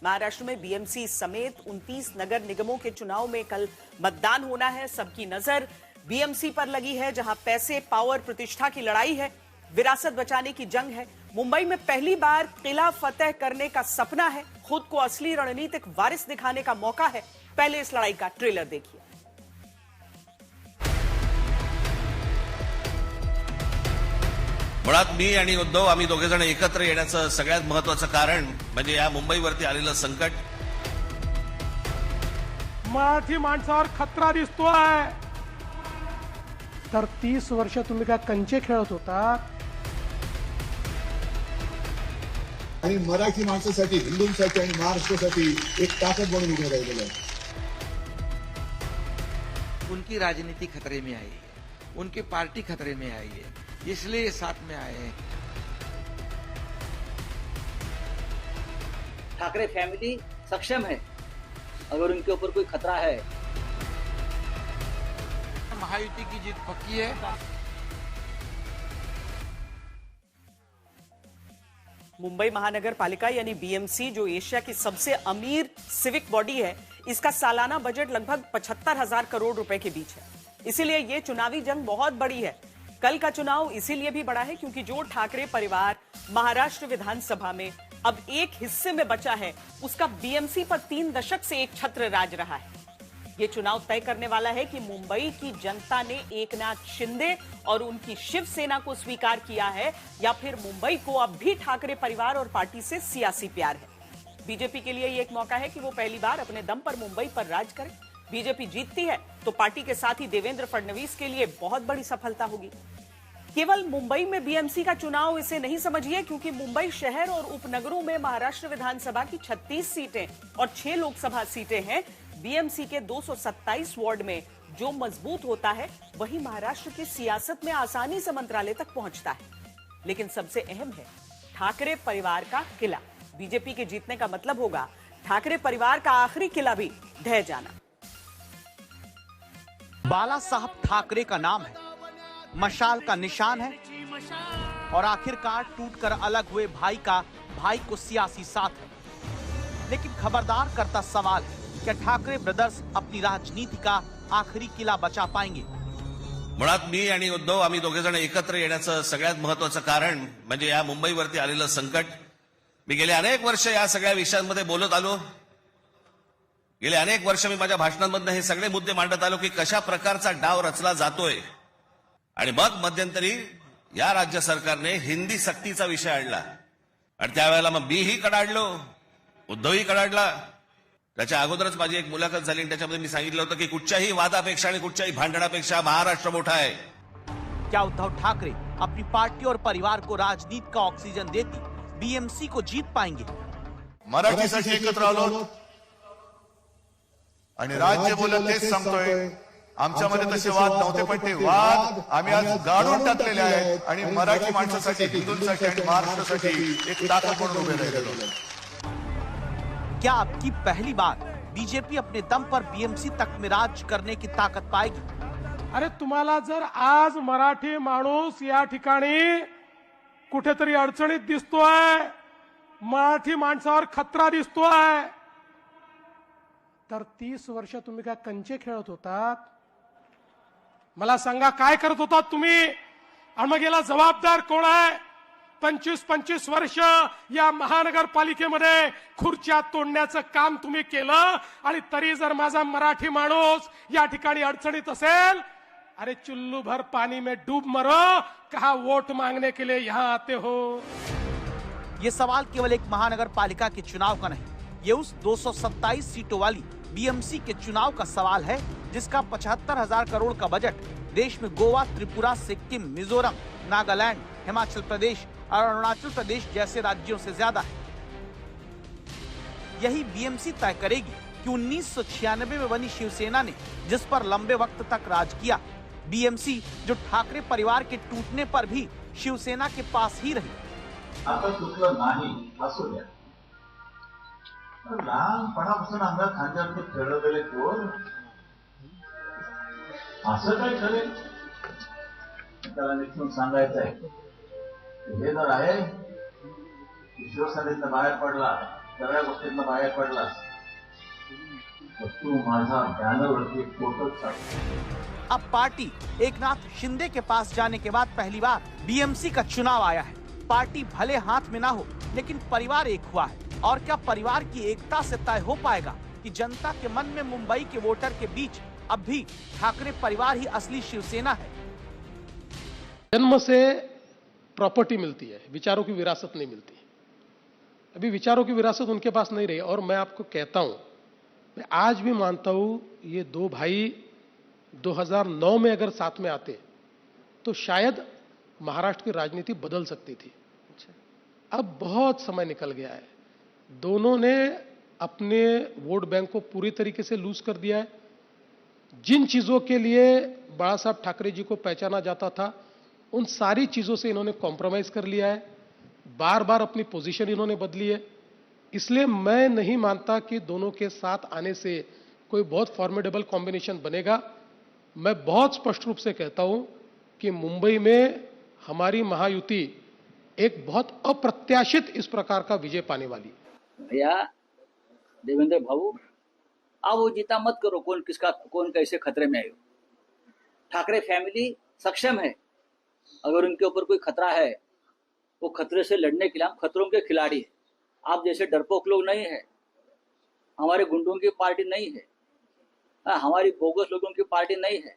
महाराष्ट्र में बीएमसी समेत 29 नगर निगमों के चुनाव में कल मतदान होना है। सबकी नजर बीएमसी पर लगी है, जहां पैसे, पावर, प्रतिष्ठा की लड़ाई है, विरासत बचाने की जंग है। मुंबई में पहली बार किला फतेह करने का सपना है, खुद को असली रणनीतिक वारिस दिखाने का मौका है। पहले इस लड़ाई का ट्रेलर देखिए। मुळात मी आणि उद्धव आम्ही दोघे जण एकत्र येण्याचं सगळ्यात महत्त्वाचं कारण म्हणजे या मुंबईवरती आलेलं संकट। मराठी माणसावर खतरा दिसतोय। तर 30 वर्ष तुम्ही काय कंचे खेळत होता आणि मराठी माणसासाठी, हिंदूंसाठी आणि महाराष्ट्रासाठी एक ताकद बनून उभं राहिलेलं आहे। उनकी राजनीति खतरे में आई है, उनकी पार्टी खतरे में आई है, इसलिए साथ में आए हैं। ठाकरे फैमिली सक्षम है, अगर उनके ऊपर कोई खतरा है। महायुति की जीत पक्की है। मुंबई महानगर पालिका यानी बीएमसी, जो एशिया की सबसे अमीर सिविक बॉडी है, इसका सालाना बजट लगभग 75,000 करोड़ रुपए के बीच है। इसीलिए ये चुनावी जंग बहुत बड़ी है। कल का चुनाव इसीलिए भी बड़ा है क्योंकि जो ठाकरे परिवार महाराष्ट्र विधानसभा में अब एक हिस्से में बचा है, उसका बीएमसी पर 3 दशक से एक छत्र राज रहा है। ये चुनाव तय करने वाला है कि मुंबई की जनता ने एकनाथ शिंदे और उनकी शिवसेना को स्वीकार किया है या फिर मुंबई को अब भी ठाकरे परिवार और पार्टी से सियासी प्यार है। बीजेपी के लिए ये एक मौका है कि वो पहली बार अपने दम पर मुंबई पर राज करे। बीजेपी जीतती है तो पार्टी के साथ ही देवेंद्र फडणवीस के लिए बहुत बड़ी सफलता होगी। केवल मुंबई में बीएमसी का चुनाव इसे नहीं समझिए, क्योंकि मुंबई शहर और उपनगरों में महाराष्ट्र विधानसभा की 36 सीटें और 6 लोकसभा सीटें हैं। बीएमसी के 227 वार्ड में जो मजबूत होता है, वही महाराष्ट्र की सियासत में आसानी से मंत्रालय तक पहुंचता है। लेकिन सबसे अहम है ठाकरे परिवार का किला। बीजेपी के जीतने का मतलब होगा ठाकरे परिवार का आखिरी किला भी ढह जाना। बाला साहब ठाकरे का नाम है, मशाल का निशान है और आखिरकार टूटकर अलग हुए भाई को सियासी साथ है। लेकिन खबरदार करता सवाल है, क्या ठाकरे ब्रदर्स अपनी राजनीति का आखिरी किला बचा पाएंगे? मुळात मी आणि उद्धव आम्ही दोघे जण एकत्र येण्याचं सगळ्यात महत्त्वाचं कारण म्हणजे या मुंबईवरती आलेलं संकट। मी गेले अनेक वर्ष या सगळ्या विषयांमध्ये बोलत आलो। गेले अनेक वर्ष मी माझ्या भाषणांमध्ये हे सगळे मुद्दे मांडत आलो की कशा प्रकारचा डाव रचला जातोय। आणि मग मध्यंतरी या राज्य सरकारने हिंदी सक्तीचा विषय आणला आणि त्यावेळेला मग मीही कडाडलो, उद्धवही कडाडला। त्याच्या अगोदरच माझी एक मुलाखत झाली आणि त्याच्यामध्ये मी सांगितलं होतं की कुठच्याही वादापेक्षा आणि कुठच्याही भांडणापेक्षा महाराष्ट्र मोठा आहे। क्या उद्धव ठाकरे अपनी पार्टी और परिवार को राजनीति का ऑक्सीजन देती बीएमसी को जीत पाएंगे? मराठीसाठी एकत्र आलो आणि राज्य बोलत तेच सांगतोय। आमच्यामध्ये तसे वाद नव्हते, पण ते वाद आम्ही आज गाडून टाकलेले आहेत आणि मराठी माणसासाठी, हिंदूंसाठी आणि महाराष्ट्रासाठी एक ताकद म्हणून उभे राहिलेलो। क्या अब की पहली बार बीजेपी अपने दम पर बीएमसी तक में राज करने की ताकत पाएगी? अरे तुम्हाला जर आज मराठी माणूस या ठिकाणी कुठेतरी अडचणीत दिसतोय, मराठी माणसावर खतरा दिसतोय, तर 30 वर्ष तुम्ही काय कंचे खेळत होतात? मला सांगा, काय करत होतात तुम्ही? आणि मग याला जबाबदार कोण आहे? 25-25 वर्ष या महानगरपालिकेमध्ये खुर्च्या तोडण्याचं काम तुम्ही केलं आणि तरी जर माझा मराठी माणूस या ठिकाणी अडचणीत असेल, अरे चुल्लू भर पानी में डूब मरो, कहा वोट मांगने के लिए यहां आते हो? ये सवाल केवल एक महानगर पालिका के चुनाव का नहीं, ये उस 227 सीटों वाली बीएमसी के चुनाव का सवाल है जिसका 75,000 करोड़ का बजट देश में गोवा, त्रिपुरा, सिक्किम, मिजोरम, नागालैंड, हिमाचल प्रदेश और अरुणाचल प्रदेश जैसे राज्यों से ज्यादा है। यही बीएमसी तय करेगी कि 1996 में बनी शिवसेना ने जिस पर लंबे वक्त तक राज किया, बीएमसी जो ठाकरे परिवार के टूटने पर भी शिवसेना के पास ही रही। आता तुटलं नाही असू द्या, लहानपणापासून आमच्या खांद्यावर खेळवलेले कोण असं काय ठरेल? त्याला निश्चित सांगायचं आहे, हे जर आहे शिवसेनेतनं बाहेर पडला सगळ्या गोष्टींना बाहेर पडलास तर तू माझा बॅनरवरती फोटोच टाक. अब पार्टी एकनाथ शिंदे के पास जाने के बाद पहली बार बीएमसी का चुनाव आया है. पार्टी भले हाथ में ना हो, लेकिन परिवार एक हुआ है. और क्या परिवार की एकता से तय हो पाएगा कि जनता के मन में मुंबई के वोटर के बीच अब भी ठाकरे परिवार ही असली शिवसेना है? जन्म से प्रॉपर्टी मिलती है, विचारों की विरासत नहीं मिलती. अभी विचारों की विरासत उनके पास नहीं रही. और मैं आपको कहता हूं, मैं आज भी मानता हूं, ये दो भाई 2009 में अगर साथ में आते तो शायद महाराष्ट्र की राजनीति बदल सकती थी. अब बहुत समय निकल गया है. दोनों ने अपने वोट बैंक को पूरी तरीके से लूज कर दिया है. जिन चीजों के लिए बाला साहब ठाकरे जी को पहचाना जाता था, उन सारी चीजों से इन्होंने कॉम्प्रोमाइज कर लिया है. बार बार अपनी पोजीशन इन्होंने बदली है. इसलिए मैं नहीं मानता कि दोनों के साथ आने से कोई बहुत फॉर्मिडेबल कॉम्बिनेशन बनेगा. मैं बहुत स्पष्ट रूप से कहता हूं कि मुंबई में हमारी महायुति एक बहुत अप्रत्याशित इस प्रकार का विजय पाने वाली. भैया देवेंद्र भाऊ, आप वो जीता मत करो कौन कैसे खतरे में आयो. ठाकरे फैमिली सक्षम है. अगर उनके ऊपर कोई खतरा है, वो खतरे से लड़ने के लिए हम खतरों के खिलाड़ी है. आप जैसे डरपोक लोग नहीं है. हमारे गुंडों की पार्टी नहीं है. हमारी बोगस लोगों की पार्टी नहीं है.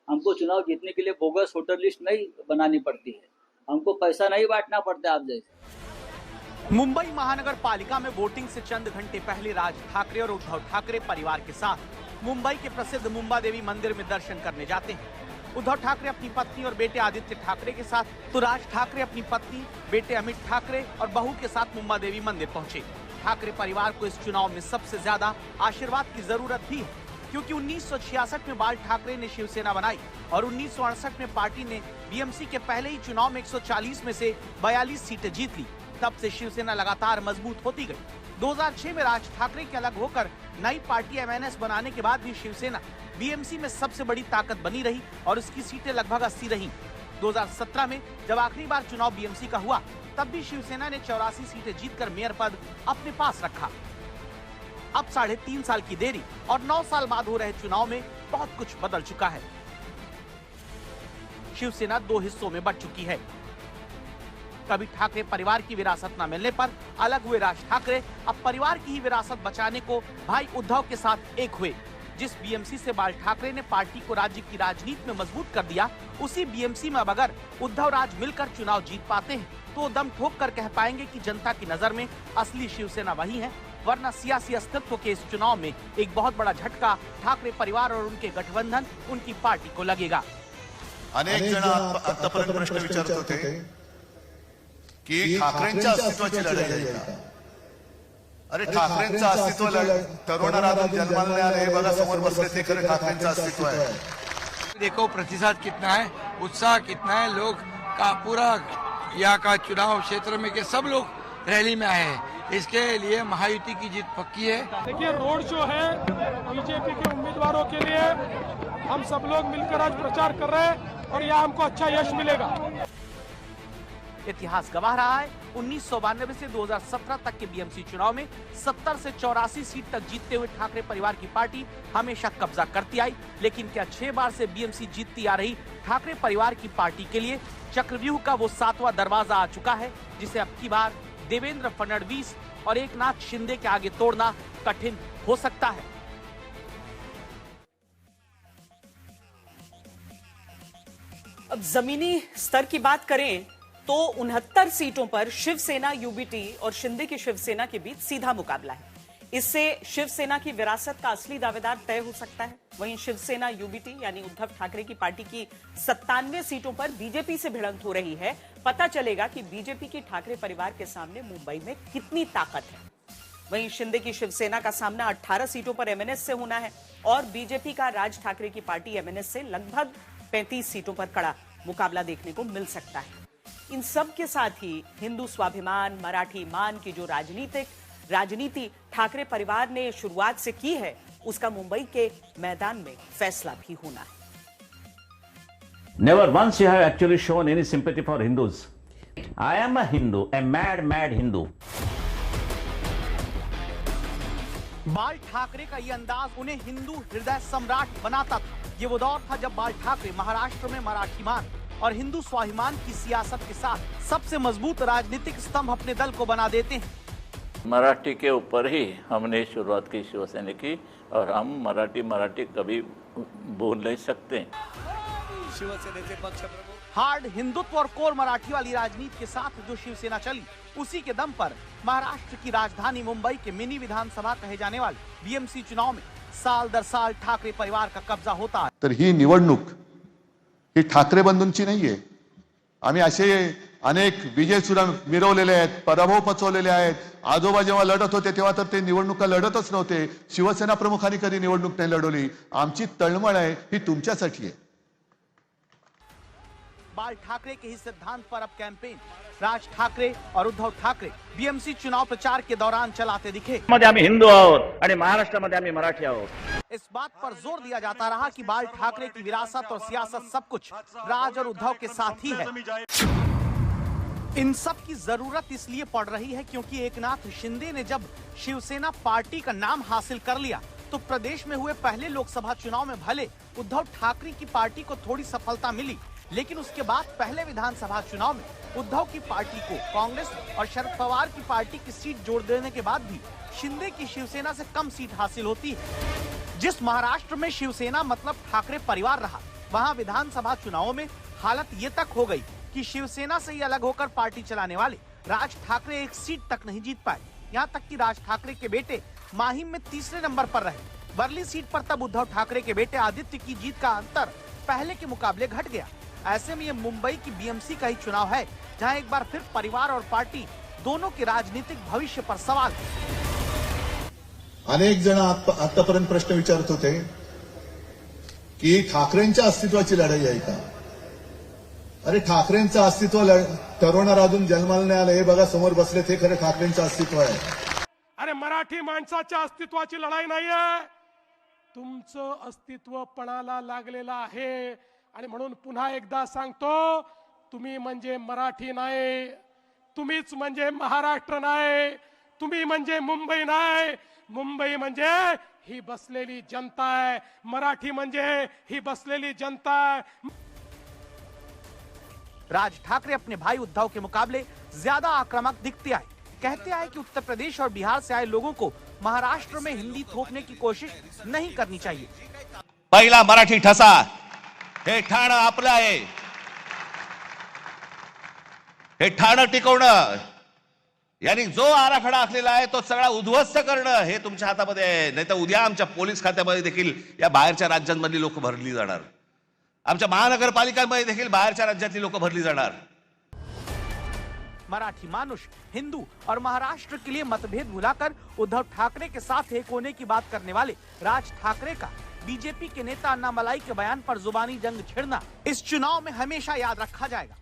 हमको चुनाव जीतने के लिए बोगस वोटर लिस्ट नहीं बनानी पड़ती है. हमको पैसा नहीं बांटना पड़ता है आप जैसे. मुंबई महानगर पालिका में वोटिंग से चंद घंटे पहले राज ठाकरे और उद्धव ठाकरे परिवार के साथ मुंबई के प्रसिद्ध मुंबा देवी मंदिर में दर्शन करने जाते हैं. उद्धव ठाकरे अपनी पत्नी और बेटे आदित्य ठाकरे के साथ, तो राज ठाकरे अपनी पत्नी, बेटे अमित ठाकरे और बहू के साथ मुंबा देवी मंदिर पहुंचे. ठाकरे परिवार को इस चुनाव में सबसे ज्यादा आशीर्वाद की जरूरत भी है, क्योंकि 1966 में बाल ठाकरे ने शिवसेना बनाई और 1968 में पार्टी ने बीएमसी के पहले ही चुनाव में 140 में से 42 सीटें जीत ली. तब से शिवसेना लगातार मजबूत होती गई. 2006 में राज ठाकरे के अलग होकर नई पार्टी एमएनएस बनाने के बाद भी शिवसेना बीएमसी में सबसे बड़ी ताकत बनी रही और उसकी सीटें लगभग 80 रहीं. 2017 में जब आखिरी बार चुनाव बीएमसी का हुआ, तब भी शिवसेना ने 84 सीटें जीतकर मेयर पद अपने पास रखा. अब 3.5 साल की देरी और 9 साल बाद हो रहे चुनाव में बहुत कुछ बदल चुका है. शिवसेना 2 हिस्सों में बंट चुकी है. कभी ठाकरे परिवार की विरासत न मिलने पर अलग हुए राज ठाकरे अब परिवार की ही विरासत बचाने को भाई उद्धव के साथ एक हुए. जिस बीएमसी से बाल ठाकरे ने पार्टी को राज्य की राजनीति में मजबूत कर दिया, उसी बीएमसी में अब अगर उद्धव राज मिलकर चुनाव जीत पाते हैं, तो दम ठोक कर कह पाएंगे कि जनता की नजर में असली शिवसेना वही है. वरना सियासी अस्तित्व के इस चुनाव में एक बहुत बड़ा झटका ठाकरे परिवार और उनके गठबंधन, उनकी पार्टी को लगेगा. अनेक जण आतापर्यंत प्रश्न विचारत होते की ठाकरेंच्या अस्तित्वाची लढाई आहे का? अरे ठाकरेंचं अस्तित्व तरुणांना जन्माला आले, बघा समोर बसले, ते खरं ठाकरेंचं अस्तित्व आहे. देखो प्रतिशत कितना है, उत्साह कितना है. लोग का पूरा यहाँ का चुनाव क्षेत्र में के सब लोग रैली में आए हैं. इसके लिए महायुति की जीत पक्की है. देखिए, रोड शो है बीजेपी के उम्मीदवारों के लिए. हम सब लोग मिलकर आज प्रचार कर रहे हैं और यहाँ हमको अच्छा यश मिलेगा. इतिहास गवाह रहा है. 1992 से 2017 तक के बीएमसी चुनाव में 70 से 84 सीट तक जीतते हुए ठाकरे परिवार की पार्टी हमेशा कब्जा करती आई. लेकिन क्या 6 बार से बीएमसी जीतती आ रही ठाकरे परिवार की पार्टी के लिए चक्रव्यूह का वो 7वां दरवाजा आ चुका है, जिसे अब की बार देवेंद्र फडणवीस और एकनाथ शिंदे के आगे तोड़ना कठिन हो सकता है. अब जमीनी स्तर की बात करें तो 69 सीटों पर शिवसेना यूबीटी और शिंदे की शिवसेना के बीच सीधा मुकाबला है. इससे शिवसेना की विरासत का असली दावेदार तय हो सकता है. वहीं शिवसेना यूबीटी यानी उद्धव ठाकरे की पार्टी की 97 सीटों पर बीजेपी से भिड़ंत हो रही है. पता चलेगा कि बीजेपी की ठाकरे परिवार के सामने मुंबई में कितनी ताकत है. वहीं शिंदे की शिवसेना का सामना 18 सीटों पर एमएनएस से होना है और बीजेपी का राज ठाकरे की पार्टी एमएनएस से लगभग 35 सीटों पर कड़ा मुकाबला देखने को मिल सकता है. इन सब के साथ ही हिंदू स्वाभिमान, मराठी मान की जो राजनीति ठाकरे परिवार ने शुरुआत से की है, उसका मुंबई के मैदान में फैसला भी होना है. Never once you have actually shown any sympathy for Hindus. I am a Hindu, a mad Hindu. बाल ठाकरे का ये अंदाज उन्हें हिंदू हृदय सम्राट बनाता था। ये वो दौर था जब बाल ठाकरे महाराष्ट्र में मराठीमान और हिंदू स्वाभिमान की सियासत के साथ सबसे मजबूत राजनीतिक स्तंभ अपने दल को बना देते हैं। मराठी के ऊपर ही हमने शुरुआत की शिवसेना की, और हम मराठी कभी बोल नहीं सकते। शिवसेनेचे पक्ष प्रमुख हार्ड हिंदुत्व और कोर मराठी वाली राजनीति के साथ जो शिवसेना चली, उसी के दम पर महाराष्ट्र की राजधानी मुंबई के मिनी विधानसभा कहे जाने वाले बीएमसी चुनाव में साल दर साल ठाकरे परिवार का कब्जा होता है। तर ही निवडणूक ही ठाकरे बंधूंची नाहीये। आम्ही असे अनेक विजय सुद्धा मिरवलेले आहेत, पराभव पचवलेले आहेत। आजोबा जेव्हा लढत होते तेव्हा तर ते निवडणुका लढतच नव्हते। शिवसेना प्रमुखांनी कधी निवडणूक नाही लढवली। आमची तळमळ आहे ही तुमच्यासाठी आहे। बाल ठाकरे के ही सिद्धांत पर अब कैंपेन राज ठाकरे और उद्धव ठाकरे बीएमसी चुनाव प्रचार के दौरान चलाते दिखे। मध्ये आम्ही हिंदू आहोत आणि महाराष्ट्रामध्ये आम्ही मराठी आहोत। इस बात पर जोर दिया जाता रहा कि बाल ठाकरे की विरासत और सियासत सब कुछ राज और उद्धव के साथ ही है। इन सब की जरूरत इसलिए पड़ रही है क्योंकि एकनाथ शिंदे ने जब शिवसेना पार्टी का नाम हासिल कर लिया तो प्रदेश में हुए पहले लोकसभा चुनाव में भले उद्धव ठाकरे की पार्टी को थोड़ी सफलता मिली, लेकिन उसके बाद पहले विधानसभा चुनाव में उद्धव की पार्टी को कांग्रेस और शरद पवार की पार्टी की सीट जोड़ देने के बाद भी शिंदे की शिवसेना से कम सीट हासिल होती है। जिस महाराष्ट्र में शिवसेना मतलब ठाकरे परिवार रहा, वहां विधानसभा चुनावों में हालत ये तक हो गई कि शिवसेना से ही अलग होकर पार्टी चलाने वाले राज ठाकरे एक सीट तक नहीं जीत पाए। यहाँ तक कि राज ठाकरे के बेटे माहिम में तीसरे नंबर पर रहे। वर्ली सीट पर तब उद्धव ठाकरे के बेटे आदित्य की जीत का अंतर पहले के मुकाबले घट गया। ऐसे में ये मुंबई की बीएमसी का ही चुनाव है, जहां एक बार फिर परिवार और पार्टी दोनों के राजनीतिक भविष्य पर सवाल है। अनेक जण आतापर्यंत प्रश्न विचारत होते की ठाकरेंच्या अस्तित्वाची लढाई आहे का? अरे ठाकरेंचं अस्तित्व तरुणावर अजून जन्माला नाही आलं, हे बघा समोर बसले ते खरं ठाकरेंचं अस्तित्व आहे। अरे मराठी माणसाच्या अस्तित्वाची लढाई नाहीये, तुमचं अस्तित्व पणाला लागलेलं आहे। आणि म्हणून पुन्हा एकदा सांगतो, तुम्ही म्हणजे मराठी नाही, तुम्हीच म्हणजे महाराष्ट्र नाही, तुम्ही म्हणजे मुंबई नाही। मुंबई म्हणजे ही बसलेली जनता आहे, मराठी म्हणजे ही बसलेली जनता आहे। राज ठाकरे अपने भाई उद्धव के मुकाबले ज्यादा आक्रामक दिखते आए। कहते आए कि उत्तर प्रदेश और बिहार से आए लोगों को महाराष्ट्र में हिंदी थोपने की कोशिश नहीं करनी चाहिए। पहिला मराठी ठसा हे ठाणं आपलं आहे, हे ठाणं टिकवणं, यानी जो आराखडा आखलेला आहे तो सगळा उद्ध्वस्त करणं हे तुमच्या हातामध्ये आहे। नाही तर उद्या आमच्या पोलीस खात्यामध्ये देखील या बाहेरच्या राज्यांमधली लोक भरली जाणार, आमच्या महानगरपालिकांमध्ये देखील बाहेरच्या राज्यातली लोक भरली जाणार। मराठी मानुष हिंदू और महाराष्ट्र के लिए मतभेद भुलाकर उद्धव ठाकरे के साथ एक होने की बात करने वाले राज ठाकरे का बीजेपी के नेता अन्नामलाई के बयान पर जुबानी जंग छिड़ना इस चुनाव में हमेशा याद रखा जाएगा।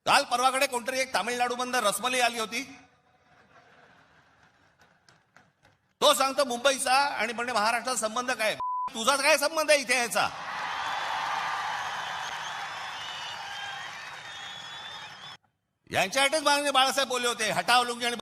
काल परवाकडे कोणतरी एक तामिळनाडूमधून रसमलाई आली होती, तो सांगतो मुंबईचा आणि म्हणजे महाराष्ट्राचा संबंध काय? तुझा काय संबंध आहे इथे याचा? यांच्यासाठीच माननीय बाळासाहेब बोलले होते, हटाव लुंगी। आणि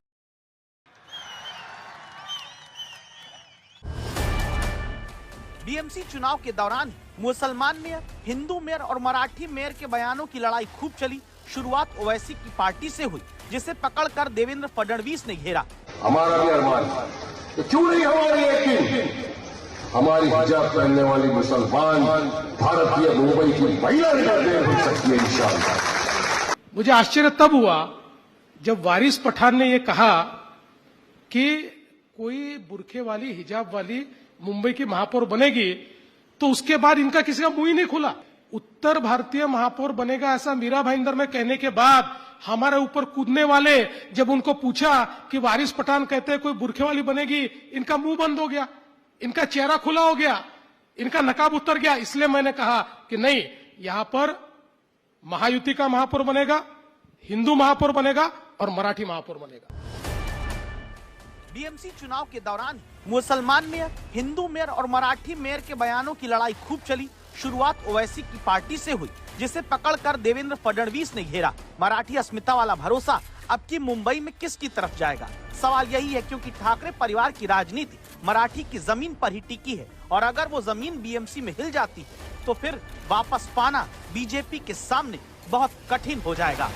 बीएमसी चुनाव के दौरान मुसलमान मेयर, हिंदू मेयर और मराठी मेयर के बयानों की लड़ाई खूब चली। शुरुआत ओवैसी की पार्टी से हुई, जिसे पकड़कर देवेंद्र फडणवीस ने घेरा। हमारा भी अरमान तो क्यों नहीं हमारी एक दिन हमारी हिजाब पहनने वाली मुसलमान भारतीय मुंबई की महिला निकल हो सकती है इंशाअल्लाह। मुझे आश्चर्य तब हुआ जब वारिस पठान ने ये कहा कि कोई बुरखे वाली हिजाब वाली मुंबई की महापौर बनेगी, तो उसके बाद इनका किसी का मुंह ही नहीं खुला। उत्तर भारतीय महापौर बनेगा ऐसा मीरा भाईंदर में कहने के बाद हमारे ऊपर कूदने वाले जब उनको पूछा कि वारिस पठान कहते हैं कोई बुरखे वाली बनेगी, इनका मुंह बंद हो गया, इनका चेहरा खुला हो गया, इनका नकाब उतर गया। इसलिए मैंने कहा कि नहीं, यहां पर महायुति का महापौर बनेगा, हिंदू महापौर बनेगा और मराठी महापौर बनेगा। बीएमसी चुनाव के दौरान मुसलमान मेयर, हिंदू मेयर और मराठी मेयर के बयानों की लड़ाई खूब चली। शुरुआत ओवैसी की पार्टी से हुई, जिसे पकड़कर देवेंद्र फडणवीस ने घेरा। मराठी अस्मिता वाला भरोसा अब की मुंबई में किसकी तरफ जाएगा? सवाल यही है, क्योंकि ठाकरे परिवार की राजनीति मराठी की जमीन पर ही टिकी है और अगर वो जमीन बीएमसी में हिल जाती है तो फिर वापस पाना बीजेपी के सामने बहुत कठिन हो जाएगा।